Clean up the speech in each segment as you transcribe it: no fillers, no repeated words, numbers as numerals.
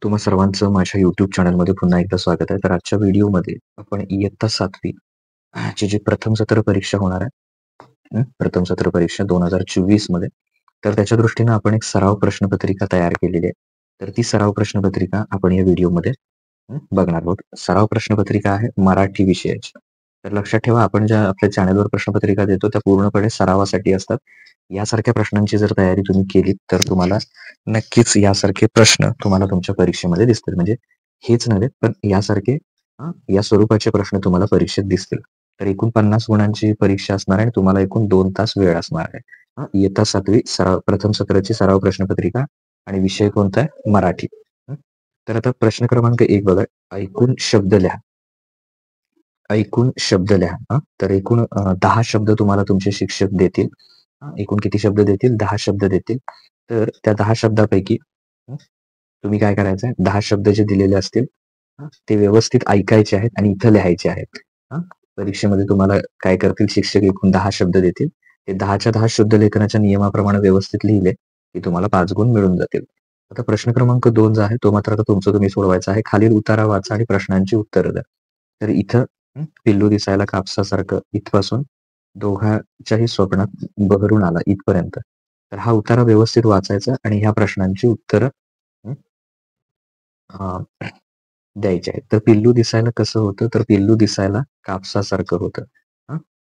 तुम्हा सर्वांचं माझ्या YouTube चॅनलमध्ये पुन्हा एकदा स्वागत आहे. तर आजच्या व्हिडिओमध्ये आपण इयत्ता 7वी ची जी प्रथम सत्र परीक्षा होणार आहे, प्रथम सत्र परीक्षा 2024 मध्ये, तर त्याच्या दृष्टीनं आपण एक सराव प्रश्नपत्रिका तयार केलेली आहे. तर ती सराव प्रश्नपत्रिका आपण या व्हिडिओमध्ये बघणार आहोत. सराव प्रश्नपत्रिका आहे मराठी विषयाची. तर लक्षात ठेवा, आपण ज्या आपल्या चॅनलवर प्रश्नपत्रिका देतो त्या पूर्णपणे सरावासाठी असतात. यासारख्या प्रश्नांची जर तयारी तुम्ही केली तर तुम्हाला नक्कीच यासारखे प्रश्न तुम्हाला तुमच्या परीक्षेमध्ये दिसतील. म्हणजे हेच नव्हे, पण यासारखे या स्वरूपाचे प्रश्न तुम्हाला परीक्षेत दिसतील. तर एकूण 50 गुणांची परीक्षा असणार आहे आणि तुम्हाला एकूण 2 तास वेळ असणार आहे. इयत्ता 7वी सराव प्रथम सत्राची सराव प्रश्नपत्रिका आणि विषय कोणता आहे? मराठी. तर आता प्रश्न क्रमांक 1 बघा. ऐकून शब्द लिहा. ऐकून शब्द लिहा. तर एकूण 10 शब्द तुम्हाला तुमचे शिक्षक देतील. एकूण किती शब्द देतील? 10 शब्द देतील. तर त्या 10 शब्दापैकी तुम्ही काय करायचंय? 10 शब्द जे दिलेले असतील ते व्यवस्थित ऐकायचे आहेत आणि इथं लिहायचे आहेत. परीक्षेमध्ये तुम्हाला काय करतील? शिक्षक एकूण 10 शब्द देतील. ते 10च्या 10 शुद्ध लेखनाच्या नियमाप्रमाणे व्यवस्थित लिहिले की तुम्हाला 5 गुण मिळून जातील. आता प्रश्न क्रमांक 2 जो आहे तो मात्र आता तुमचं तुम्ही सोडवायचा आहे. खालील उतारा वाचा आणि प्रश्नांची उत्तरं द्या. तर इथं पिल्लू दिसायला कापसासारखं इथपासून दोघांच्याही स्वप्नात बहरून आला इथपर्यंत. तर हा उतारा व्यवस्थित वाचायचा आणि ह्या प्रश्नांची उत्तरं द्यायचे आहेत. तर पिल्लू दिसायला कसं होतं? तर पिल्लू दिसायला कापसासारखं होतं.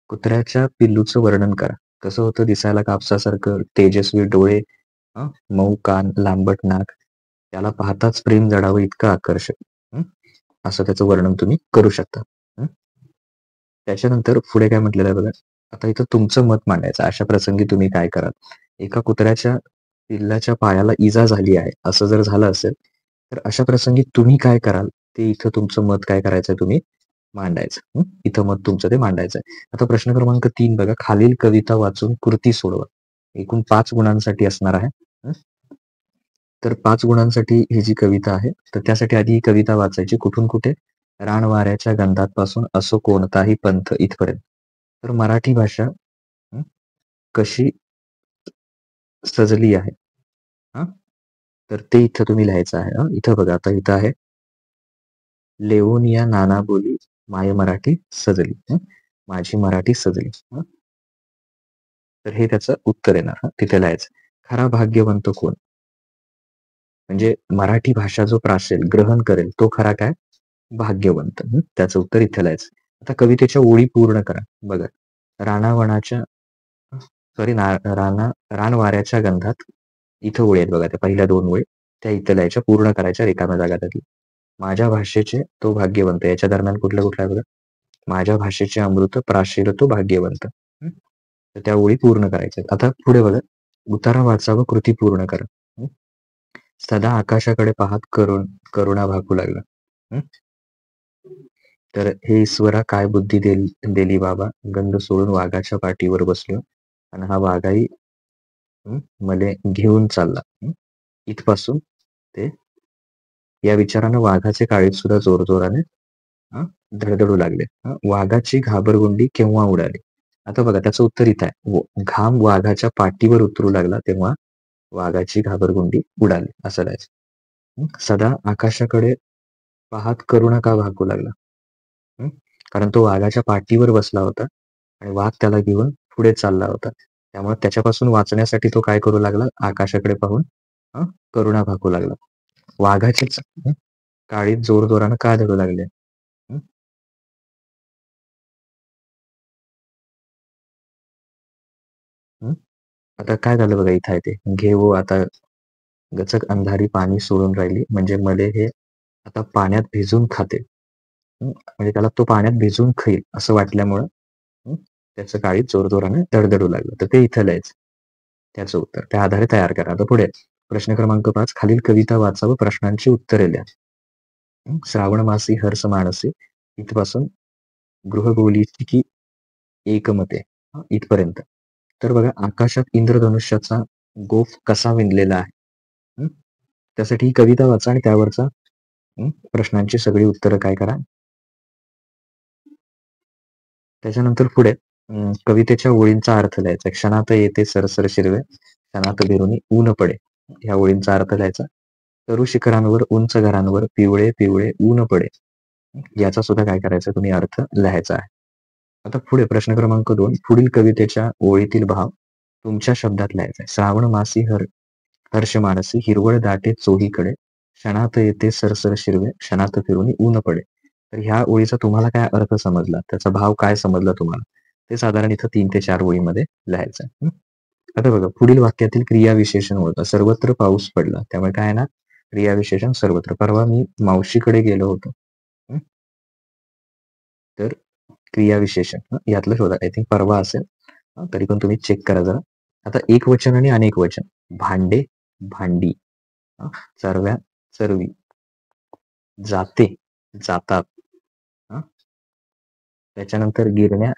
कुत्र्याच्या पिल्लूचं वर्णन करा. कसं होतं दिसायला कापसासारखं? तेजस्वी डोळे, मऊ कान, लांबट नाक, त्याला पाहताच प्रेम जडावं इतकं आकर्षक. असं त्याचं वर्णन तुम्ही करू शकता. त्याच्यानंतर पुढे काय म्हटलेलं आहे बघा. आता इथं तुमचं मत मांडायचं. अशा प्रसंगी तुम्ही काय कराल? एका कुत्र्याच्या पिल्लाच्या पायाला इजा झाली आहे, असं जर झालं असेल, तर अशा प्रसंगी तुम्ही काय कराल? ते इथं तुमचं मत काय करायचं तुम्ही मांडायचं. इथं मत तुमचं ते मांडायचं आहे. आता प्रश्न क्रमांक 3 बघा. खालील कविता वाचून कृती सोडवा. एकूण 5 गुणांसाठी असणार आहे. तर 5 गुणांसाठी ही जी कविता आहे, तर त्यासाठी आधी ही कविता वाचायची. कुठून कुठे? रान वाऱ्याच्या गंधापासून असो कोणताही पंथ इथपर्यंत. तर मराठी भाषा कशी सजली आहे. हां, तर ते इथं तुम्ही लिहायचं आहे. इथं बघा, आता इथं आहे, लेवून नाना बोली माय मराठी सजली. माझी मराठी सजली. तर हे त्याचं उत्तर येणार. तिथे लिहायचं. खरा भाग्यवंत कोण? म्हणजे मराठी भाषा जो प्रासेल, ग्रहण करेल तो खरा काय? भाग्यवंत. त्याचं उत्तर इथे लिहायचं. आता कवितेच्या ओळी पूर्ण करा. बघा. रानावनाच्या सॉरी रान वाऱ्याच्या गंधात, इथं ओळी आहेत बघा, त्या पहिल्या 2 ओळी त्या इथं लिहायच्या, पूर्ण करायच्या रिकाम्या जागा त्यातली. माझ्या भाषेचे तो भाग्यवंत, याच्या दरम्यान कुठलं कुठलं आहे बघा. माझ्या भाषेचे अमृत प्राशील तो भाग्यवंत. तर त्या ओळी पूर्ण करायच्या. आता पुढे बघा. उतारा वाचा व कृती पूर्ण करा. सदा आकाशाकडे पाहत करुणा भाकू लागला. तर हे ईश्वरा काय बुद्धी दिली बाबा, गंध सोडून वाघाच्या पाठीवर बसलो आणि हा वाघाही मले घेऊन चालला. इथपासून ते या विचारानं वाघाचे काळीज सुद्धा जोरजोराने धडधडू लागले. वाघाची घाबरगुंडी केव्हा उडाली? आता बघा, त्याचं उत्तर इथं आहे. घाम वाघाच्या पाठीवर उतरू लागला तेव्हा वाघाची घाबरगुंडी उडाली, असं लिहायचं. सदा आकाशाकडे पाहत करुणा का भाकू लागला? कारण तो वाघाच्या पाठीवर बसला होता आणि वाघ त्याला घेऊन पुढे चालला होता. त्यामुळे त्याच्यापासून वाचण्यासाठी तो काय करू लागला? आकाशाकडे पाहून करुणा भाकू लागला. वाघाचीच काळीज जोरजोरानं का धडू लागले? आता काय झालं बघा, इथं आहे ते. घे वो आता गचक अंधारी पाणी सोडून राहिली, म्हणजे मले हे आता पाण्यात भिजून खाते. म्हणजे त्याला तो पाण्यात भिजून खाईल असं वाटल्यामुळं त्याचं काळीज जोरजोराने धडधडू लागलं. तर ते इथं लिहायचं. त्याचं उत्तर त्या आधारे तयार करा. आता पुढे प्रश्न क्रमांक 5. खालील कविता वाचा व प्रश्नांची उत्तरे लिहा. श्रावण मासी हर्ष मानसी, इथपासून गृहगोलीची की एकमते इथपर्यंत. तर बघा, आकाशात इंद्रधनुष्याचा गोफ कसा विणलेला आहे? त्यासाठी ही कविता वाचा आणि त्यावरचा प्रश्नांची सगळी उत्तरं काय करा. त्याच्यानंतर पुढे कवितेच्या ओळींचा अर्थ लिहायचा. क्षणात येते सरसर शिरवे, क्षणात बिरुनी ऊन पडे. ह्या ओळींचा अर्थ लिहायचा. तरु शिखरांवर उंच घरांवर पिवळे पिवळे ऊन पडे. याचा सुद्धा काय करायचं तुम्ही अर्थ लिहायचा आहे. आता पुढे प्रश्न क्रमांक 2 पुढील कवितेच्या ओळीतील भाव तुमच्या शब्दात लिहायचा आहे. श्रावण मासी हर्ष मानसी हिरवळ दाटे चोहीकडे क्षणात येते सरसर शिरवे क्षणात फिरून ऊन पडे. तर ह्या ओळीचा तुम्हाला काय अर्थ समजला, त्याचा भाव काय समजला तुम्हाला, ते साधारण इथं 3 ते 4 ओळीमध्ये लिहायचं आहे. आता बघा पुढील वाक्यातील क्रियाविशेषण होतं. सर्वत्र पाऊस पडला, त्यामुळे काय ना क्रियाविशेषण सर्वत्र. परवा मी मावशीकडे गेलो होतो. तर क्रियाविशेषण यातलं शोधा. आय थिंक परवा असेल. तरी पण तुम्ही चेक करा जरा. आता एक वचन आणि अनेक वचन. भांडे, भांडी, चरव्या, चरवी, जाते, जातात. त्याच्यानंतर गिरण्या,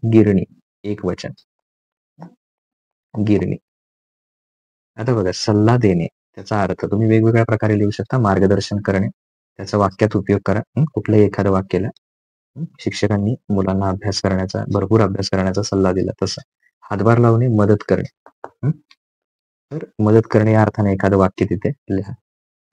गिरणी, एक वचन, गिरणी. आता बघा सल्ला देणे, त्याचा अर्थ तुम्ही वेगवेगळ्या प्रकारे लिहू शकता. मार्गदर्शन करणे, त्याचा वाक्यात उपयोग करा. कुठलंही एखादं वाक्य लिहा. शिक्षकांनी मुलांना अभ्यास करण्याचा, भरपूर अभ्यास करण्याचा सल्ला दिला तसं. हातभार लावणे, मदत करणे. तर मदत करणे या अर्थाने एखादं वाक्य तिथे लिहा.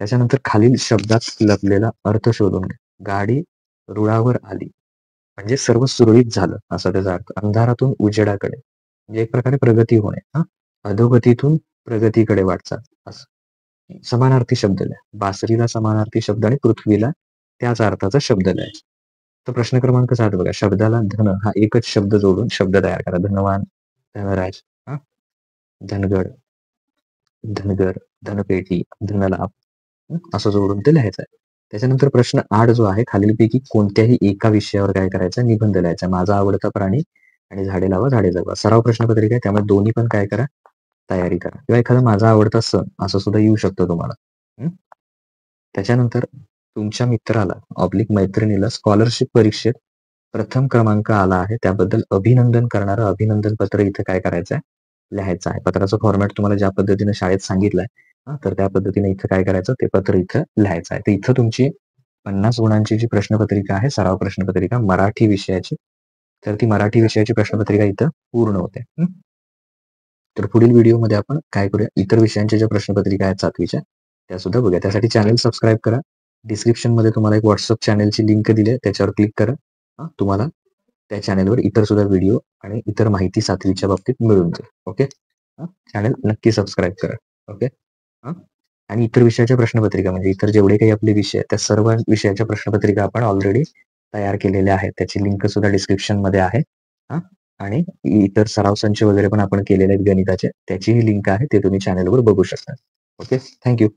त्याच्यानंतर खालील शब्दात लपलेला अर्थ शोधून घ्या. गाडी रुळावर आली म्हणजे सर्व सुरळीत झालं असा त्याचा अर्थ. अंधारातून उजेडाकडे म्हणजे एक प्रकारे प्रगती होणे. अधोगतीतून प्रगतीकडे वाटचाल असं. समानार्थी शब्द लिहा. बासरीला समानार्थी शब्द आणि पृथ्वीला त्याच अर्थाचा शब्द लिहायचा. तर प्रश्न क्रमांक 7 बघा. शब्दाला धन हा एकच शब्द जोडून शब्द तयार करा. धनवान, धनराज, धनगड, धनगर, धनपेटी, धनलाभ असं जोडून ते लिहायचं आहे. त्याच्यानंतर प्रश्न 8 जो आहे खालीलपैकी कोणत्याही एका विषयावर काय करायचं निबंध लिहायचा. माझा आवडता प्राणी आणि झाडे लावा झाडे जगवा. सराव प्रश्नपत्रिका आहे, त्यामुळे दोन्ही पण काय करा तयारी करा. किंवा एखादा माझा आवडता सण असं सुद्धा येऊ शकतं तुम्हाला. त्याच्यानंतर तुमच्या मित्राला मैत्रिणीला स्कॉलरशिप परीक्षेत प्रथम क्रमांक आला आहे त्याबद्दल अभिनंदन करणारं अभिनंदन पत्र इथे काय करायचं आहे लिहायचं आहे. पत्राचं फॉर्मॅट तुम्हाला ज्या पद्धतीने शाळेत सांगितलंय तर त्या पद्धतीने इथं काय करायचं ते पत्र इथं लिहायचं आहे. तर इथं तुमची 50 गुणांची जी प्रश्नपत्रिका आहे सराव प्रश्नपत्रिका मराठी विषयाची, तर ती मराठी विषयाची प्रश्नपत्रिका इथं पूर्ण होते. तर पुढील व्हिडिओमध्ये आपण काय करूया, इतर विषयांच्या ज्या प्रश्नपत्रिका आहेत 7वीच्या त्या सुद्धा बघूया. त्यासाठी चॅनल सबस्क्राईब करा. डिस्क्रिप्शन मध्ये तुम्हाला एक व्हॉट्सअप चॅनलची लिंक दिली आहे, त्याच्यावर क्लिक करा. तुम्हाला त्या चॅनलवर इतर सुद्धा व्हिडिओ आणि इतर माहिती 7वीच्या बाबतीत मिळून जाईल. ओके, चॅनल नक्की सबस्क्राईब करा. ओके, आणि इतर विषयाच्या प्रश्नपत्रिका म्हणजे इतर जेवढे काही आपले विषय त्या सर्व विषयाच्या प्रश्नपत्रिका आपण ऑलरेडी तयार केलेल्या आहेत. त्याची लिंक सुद्धा डिस्क्रिप्शन मध्ये आहे. आणि इतर सराव संच वगैरे पण आपण केलेले आहेत गणिताचे, त्याचीही लिंक आहे, ते तुम्ही चॅनलवर बघू शकता. Okay, thank you.